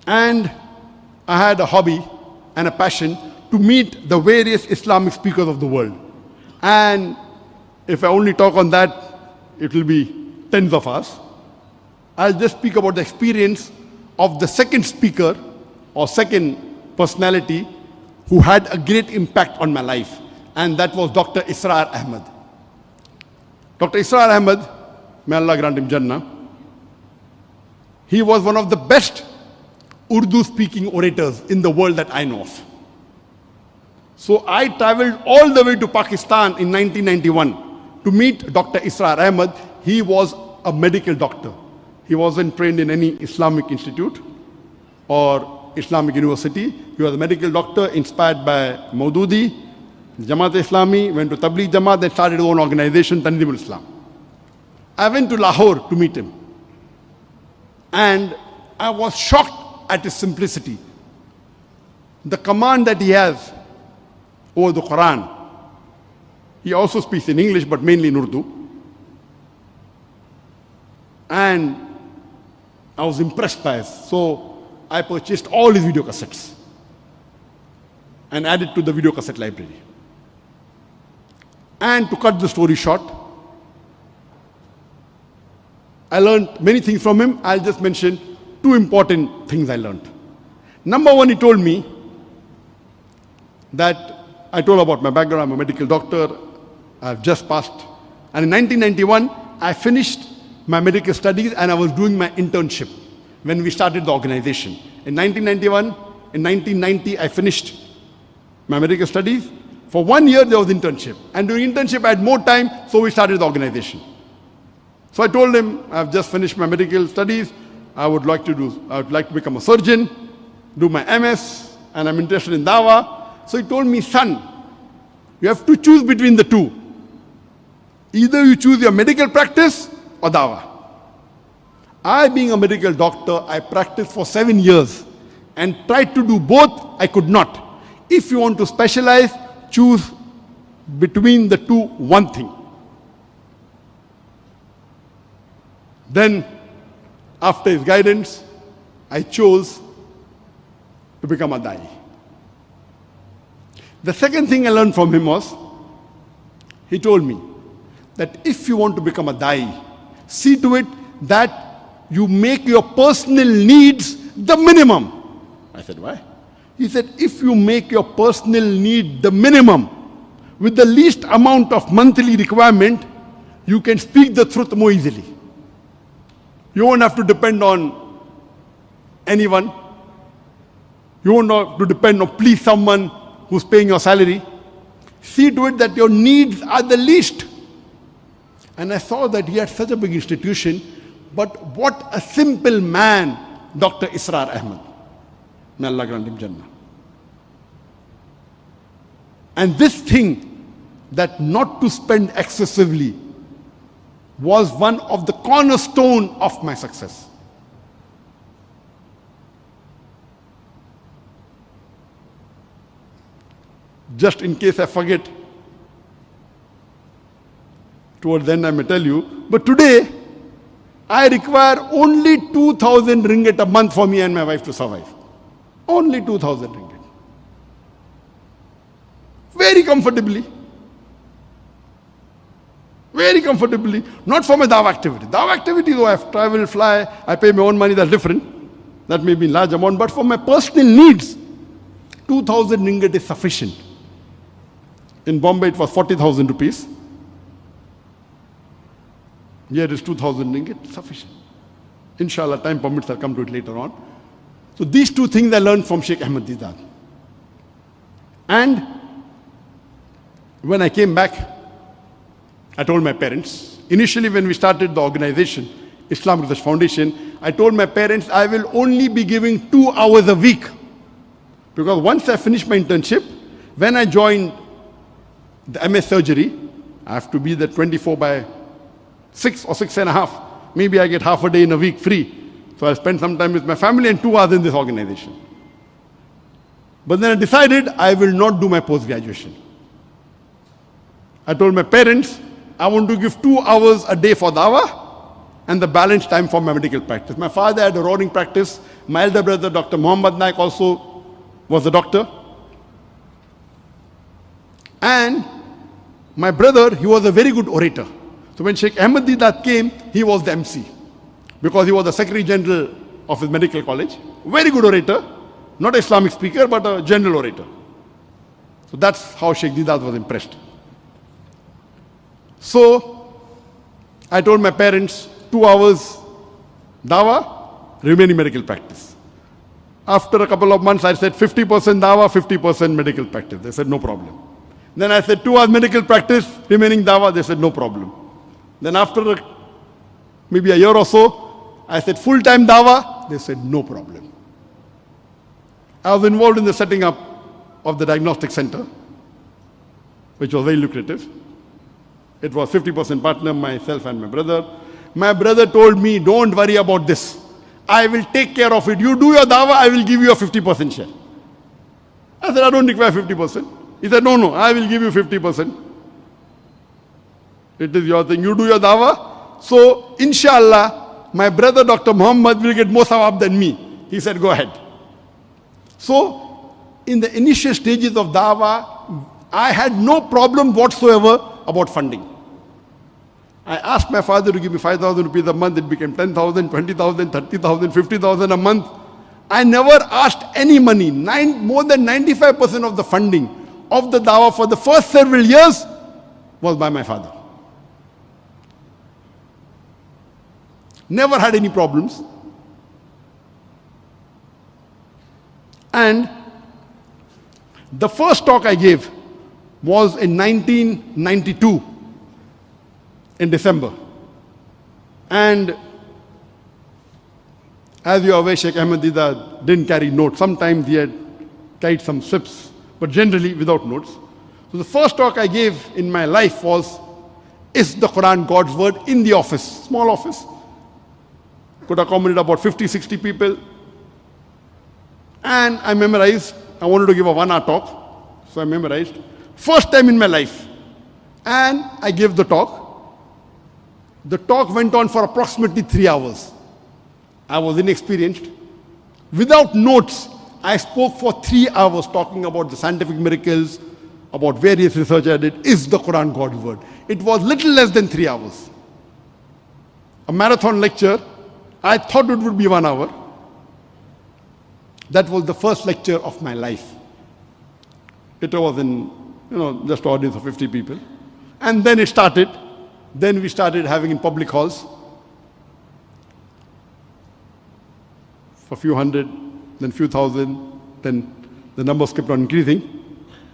And I had a hobby and a passion to meet the various Islamic speakers of the world. And if I only talk on that, it will be tens of hours. I'll just speak about the experience of the second speaker or second personality who had a great impact on my life, and that was Dr. Israr Ahmed. Dr. Israr Ahmed, may Allah grant him Jannah, he was one of the best Urdu-speaking orators in the world that I know of. So I traveled all the way to Pakistan in 1991 to meet Dr. Israr Ahmed. He was a medical doctor. He wasn't trained in any Islamic institute or Islamic university. He was a medical doctor inspired by Maududi, Jamaat Islami, went to Tabligh Jamaat, then started his own organization, Tanzim Islam. I went to Lahore to meet him. And I was shocked at his simplicity. The command that he has over the Quran. He also speaks in English, but mainly in Urdu. And I was impressed by it. So I purchased all his video cassettes and added to the video cassette library. And to cut the story short, I learned many things from him. I'll just mention two important things I learned. Number one, he told me that I told about my background. I'm a medical doctor. I've just passed. And in 1991, I finished my medical studies and I was doing my internship when we started the organization. In 1991, in 1990, I finished my medical studies. For 1 year, there was internship. And during internship, I had more time, so we started the organization. So I told him, I've just finished my medical studies. I would like to become a surgeon, do my MS, and I'm interested in dawah. So he told me, son, you have to choose between the two. Either you choose your medical practice or dawah. I, being a medical doctor, I practiced for 7 years and tried to do both. I could not. If you want to specialize, choose between the two one thing. Then, after his guidance, I chose to become a da'i. The second thing I learned from him was, he told me that if you want to become a da'i, see to it that you make your personal needs the minimum. I said, why? He said, if you make your personal need the minimum, with the least amount of monthly requirement, you can speak the truth more easily. You won't have to depend on anyone. You won't have to depend on please someone who's paying your salary. See to it that your needs are the least. And I saw that he had such a big institution, but what a simple man, Dr. Israr Ahmed. May Allah grant him Jannah. And this thing, that not to spend excessively, was one of the cornerstone of my success. Just in case I forget, towards the end I may tell you, but today I require only 2,000 ringgit a month for me and my wife to survive. Only 2,000 ringgit. Very comfortably. Very comfortably. Not for my dawah activity. Dawah activity, though I have travel, fly, I pay my own money, that's different. That may be in large amount, but for my personal needs, 2,000 ringgit is sufficient. In Bombay, it was 40,000 rupees. Here it is 2,000 ringgit, sufficient. Inshallah, time permits, I'll come to it later on. So these two things I learned from Sheikh Ahmed Deedat. And when I came back, I told my parents, initially when we started the organization, Islamic Research Foundation, I told my parents I will only be giving 2 hours a week. Because once I finished my internship, when I joined the MS surgery, I have to be there 24/6 or 6.5. Maybe I get half a day in a week free. So I spend some time with my family and 2 hours in this organization. But then I decided I will not do my post-graduation. I told my parents, I want to give 2 hours a day for dawah and the balance time for my medical practice. My father had a roaring practice. My elder brother, Dr. Muhammad Naik, also was a doctor. And my brother, he was a very good orator. So when Sheikh Ahmed Didat came, he was the MC, because he was the Secretary General of his medical college. Very good orator, not an Islamic speaker, but a general orator. So that's how Sheikh Didat was impressed. So I told my parents, 2 hours dawah, remaining medical practice. After a couple of months, I said 50% dawah, 50% medical practice. They said no problem. Then I said 2 hours medical practice, remaining dawah. They said no problem. Then after maybe a year or so, I said full-time dawah. They said no problem. I was involved in the setting up of the diagnostic center, which was very lucrative. It was 50% partner, myself and my brother. My brother told me, don't worry about this. I will take care of it. You do your dawah, I will give you a 50% share. I said, I don't require 50%. He said, no, I will give you 50%. It is your thing. You do your dawah. So, inshallah, my brother Dr. Muhammad will get more sawab than me. He said, go ahead. So, in the initial stages of dawah, I had no problem whatsoever about funding. I asked my father to give me 5,000 rupees a month. It became 10,000, 20,000, 30,000, 50,000 a month. I never asked any money. More than 95% of the funding of the dawah for the first several years was by my father. Never had any problems. And the first talk I gave was in 1992, in December. And as you are aware, Sheikh Ahmed Didat didn't carry notes. Sometimes he had carried some slips, but generally without notes. So the first talk I gave in my life was, is the Quran God's word, in the office, small office. Could accommodate about 50, 60 people. And I memorized. I wanted to give a 1-hour talk, so I memorized. First time in my life. And I gave the talk. The talk went on for approximately 3 hours. I was inexperienced. Without notes, I spoke for 3 hours talking about the scientific miracles, about various research I did. Is the Quran God's word? It was little less than 3 hours. A marathon lecture, I thought it would be 1 hour. That was the first lecture of my life. It was in, just an audience of 50 people. And then it started. Then we started having in public halls for a few hundred, then few thousand, then the numbers kept on increasing.